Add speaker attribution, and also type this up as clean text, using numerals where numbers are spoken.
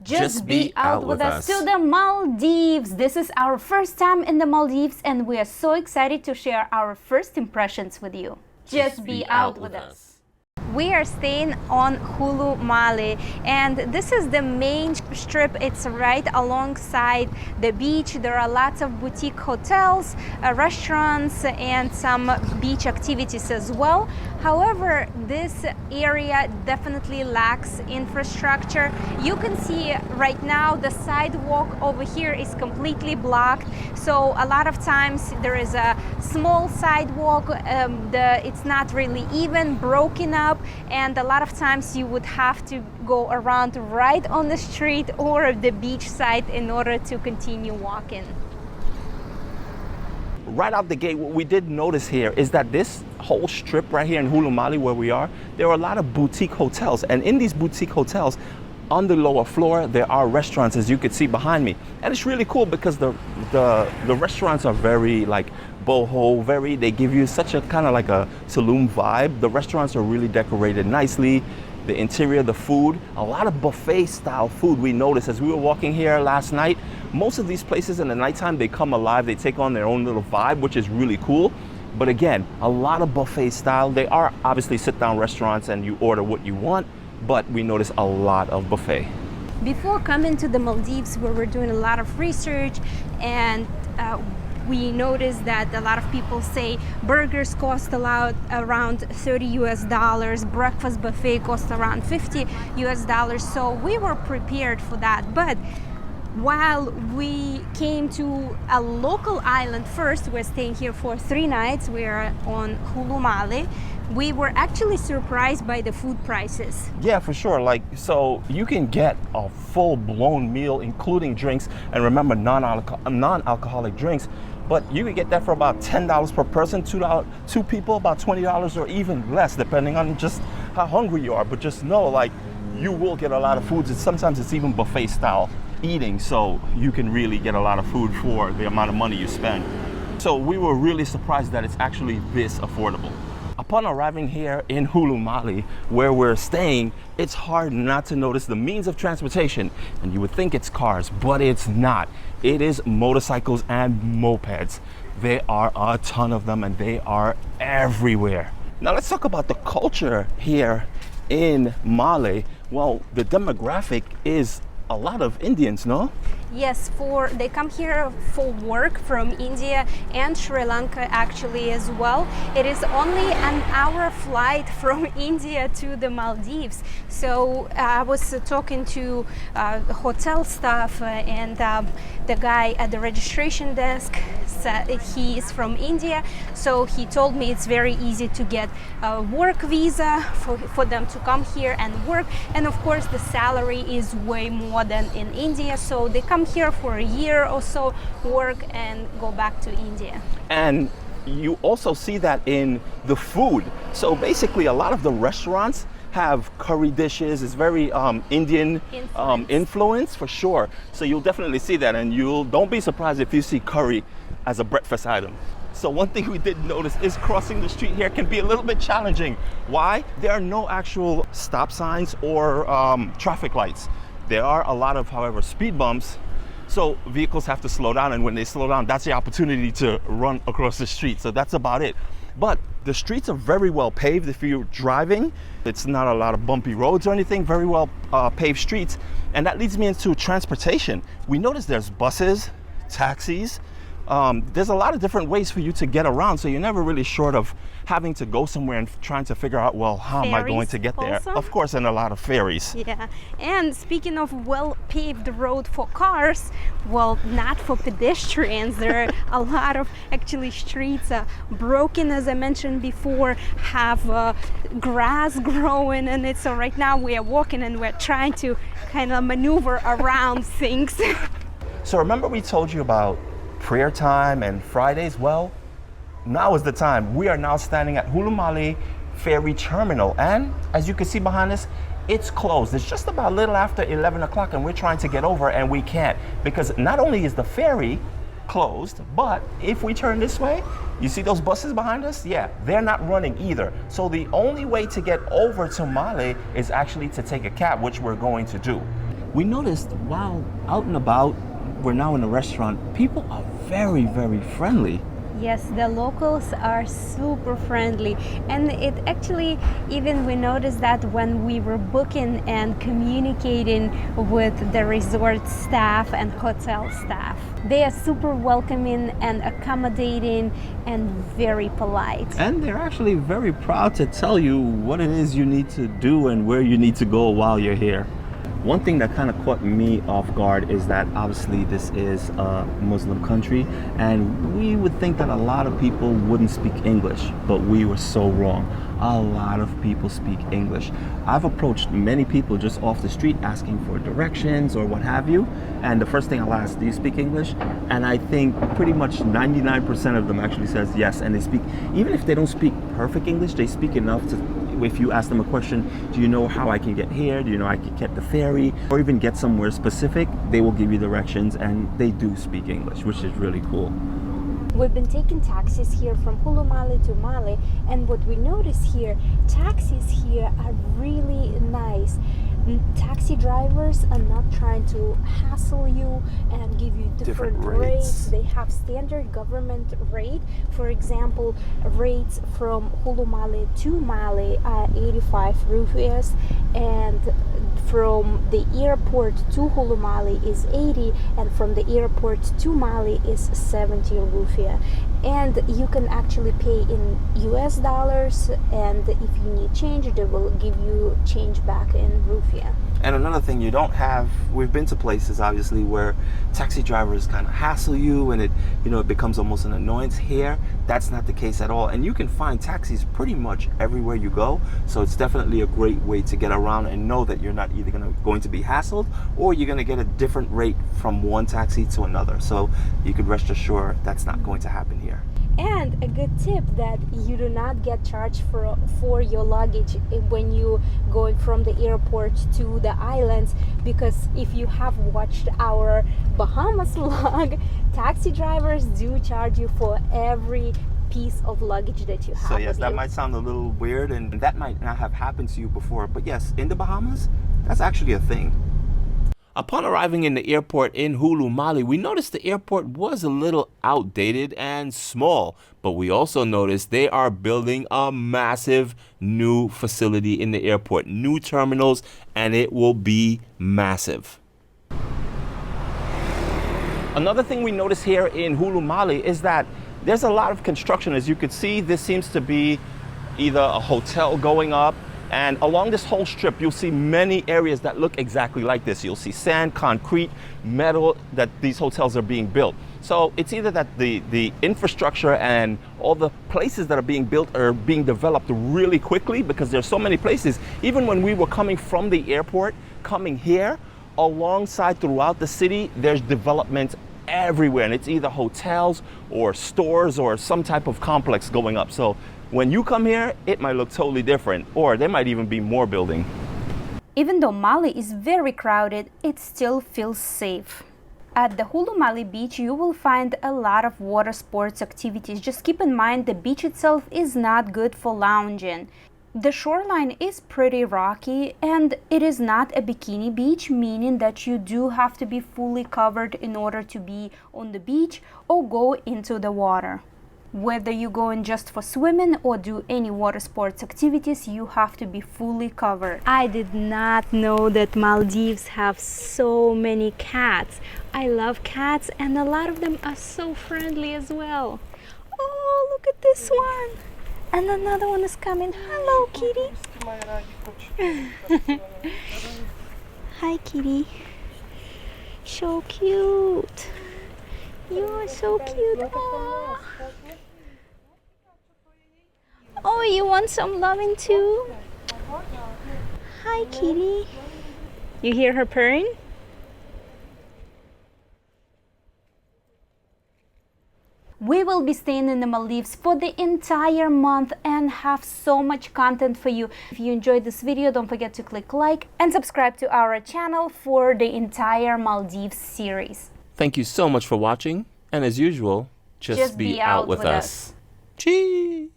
Speaker 1: Just be out with us to the Maldives. This is our first time in the Maldives and we are so excited to share our first impressions with you. Just be out with us. We are staying on Hulhumale, and this is the main strip. It's right alongside the beach. There are lots of boutique hotels, restaurants, and some beach activities as well. However, this area definitely lacks infrastructure. You can see right now the sidewalk over here is completely blocked. So a lot of times there is a small sidewalk. It's not really even broken up. And a lot of times you would have to go around right on the street or the beach side in order to continue walking.
Speaker 2: Right out the gate, what we did notice here is that this whole strip right here in Hulhumale where we are, there are a lot of boutique hotels. And in these boutique hotels, on the lower floor, there are restaurants, as you can see behind me. And it's really cool because the restaurants are very like boho, they give you such a kind of like a saloon vibe. The restaurants are really decorated nicely. The interior, the food, a lot of buffet style food we noticed as we were walking here last night. Most of these places in the nighttime, they come alive, they take on their own little vibe, which is really cool. But again, a lot of buffet style. They are obviously sit down restaurants and you order what you want, but we noticed a lot of buffet.
Speaker 1: Before coming to the Maldives, we were doing a lot of research, and we noticed that a lot of people say burgers cost around $30 US, breakfast buffet costs around $50 US. So we were prepared for that. But while we came to a local island first, we're staying here for 3 nights. We're on Hulhumale. We were actually surprised by the food prices.
Speaker 2: Yeah, for sure. So you can get a full-blown meal, including drinks, and remember, non-alcoholic drinks. But you can get that for about $10 per person, two people, about $20 or even less, depending on just how hungry you are. But just know, you will get a lot of foods. Sometimes it's even buffet style eating, so you can really get a lot of food for the amount of money you spend. So we were really surprised that it's actually this affordable. Upon arriving here in Hulhumale, where we're staying, it's hard not to notice the means of transportation. And you would think it's cars, but it's not. It is motorcycles and mopeds. There are a ton of them and they are everywhere. Now let's talk about the culture here in Malé. Well, the demographic is a lot of Indians, no?
Speaker 1: Yes, they come here for work from India and Sri Lanka actually as well. It is only an hour flight from India to the Maldives. So I was talking to hotel staff and the guy at the registration desk said he is from India. So he told me it's very easy to get a work visa for them to come here and work. And of course the salary is way more than in India. So they come here for a year or so, work, and go back to India. And
Speaker 2: you also see that in the food. So basically a lot of the restaurants have curry dishes. It's very Indian influence for sure. So you'll definitely see that, and don't be surprised if you see curry as a breakfast item. So one thing we did notice is crossing the street here can be a little bit challenging. Why? There are no actual stop signs or traffic lights. There are a lot of, however, speed bumps. So vehicles have to slow down, and when they slow down, that's the opportunity to run across the street. So that's about it. But the streets are very well paved if you're driving. It's not a lot of bumpy roads or anything, very well paved streets. And that leads me into transportation. We notice there's buses, taxis. There's a lot of different ways for you to get around, so you're never really short of having to go somewhere and trying to figure out, well, how am I going to get there?
Speaker 1: Also?
Speaker 2: Of course, and a lot of ferries.
Speaker 1: Yeah, and speaking of well-paved road for cars, well, not for pedestrians. There are a lot of actually streets broken, as I mentioned before, have grass growing in it. So right now we are walking and we're trying to kind of maneuver around things.
Speaker 2: So remember we told you about prayer time and Fridays? Well, now is the time. We are now standing at Hulhumale Ferry Terminal, and as you can see behind us, it's closed. It's just about a little after 11 o'clock and we're trying to get over and we can't, because not only is the ferry closed, but if we turn this way, you see those buses behind us? Yeah, they're not running either. So the only way to get over to Malé is actually to take a cab, which we're going to do. we noticed while out and about, we're now in a restaurant, people are very, very friendly.
Speaker 1: Yes, the locals are super friendly, and it actually, even we noticed that when we were booking and communicating with the resort staff and hotel staff. They are super welcoming and accommodating and very polite.
Speaker 2: And they're actually very proud to tell you what it is you need to do and where you need to go while you're here. One thing that kind of caught me off guard is that obviously this is a Muslim country, and we would think that a lot of people wouldn't speak English, but we were so wrong. A lot of people speak English. I've approached many people just off the street asking for directions or what have you, and the first thing I'll ask, do you speak English? And I think pretty much 99% of them actually says yes, and they speak, even if they don't speak perfect English, they speak enough to, if you ask them a question, do you know how I can get here? Do you know I can get the ferry? Or even get somewhere specific, they will give you directions, and they do speak English, which is really cool.
Speaker 1: We've been taking taxis here from Hulhumale to Malé, and what we notice here, taxis here are really nice. Taxi drivers are not trying to hassle you and give you different rates. They have standard government rate. For example, rates from Hulhumale to Malé are 85 rupees, and from the airport to Hulhumale is 80, and from the airport to Malé is 70 rupiah. And you can actually pay in US dollars, and if you need change, they will give you change back in rupiah.
Speaker 2: And another thing you don't have, we've been to places obviously where taxi drivers kind of hassle you and it, you know, it becomes almost an annoyance. Here, that's not the case at all. And you can find taxis pretty much everywhere you go. So it's definitely a great way to get around and know that you're not either going to be hassled or you're going to get a different rate from one taxi to another. So you could rest assured that's not going to happen here.
Speaker 1: And a good tip that you do not get charged for your luggage when you going from the airport to the islands, because if you have watched our Bahamas vlog, taxi drivers do charge you for every piece of luggage that you have.
Speaker 2: So yes, that might sound a little weird and that might not have happened to you before, but yes, in the Bahamas, that's actually a thing. Upon arriving in the airport in Hulhumale, we noticed the airport was a little outdated and small, but we also noticed they are building a massive new facility in the airport, new terminals, and it will be massive. Another thing we notice here in Hulhumale is that there's a lot of construction. As you can see, this seems to be either a hotel going up, and along this whole strip, you'll see many areas that look exactly like this. You'll see sand, concrete, metal, that these hotels are being built. So it's either that the infrastructure and all the places that are being built are being developed really quickly, because there's so many places. Even when we were coming from the airport, coming here, alongside throughout the city, there's development everywhere. And it's either hotels or stores or some type of complex going up. So when you come here, it might look totally different, or there might even be more building.
Speaker 1: Even though Malé is very crowded, it still feels safe. At the Hulhumale beach, you will find a lot of water sports activities. Just keep in mind the beach itself is not good for lounging. The shoreline is pretty rocky, and it is not a bikini beach, meaning that you do have to be fully covered in order to be on the beach or go into the water. Whether you're going just for swimming or do any water sports activities, you have to be fully covered. I did not know that Maldives have so many cats. I love cats, and a lot of them are so friendly as well. Oh, look at this one. And another one is coming. Hello, kitty. Hi, kitty. So cute. You are so cute. Oh. Oh, you want some loving too? Hi, kitty. You hear her purring? We will be staying in the Maldives for the entire month and have so much content for you. If you enjoyed this video, don't forget to click like and subscribe to our channel for the entire Maldives series.
Speaker 2: Thank you so much for watching, and as usual, just be out with us. Cheese!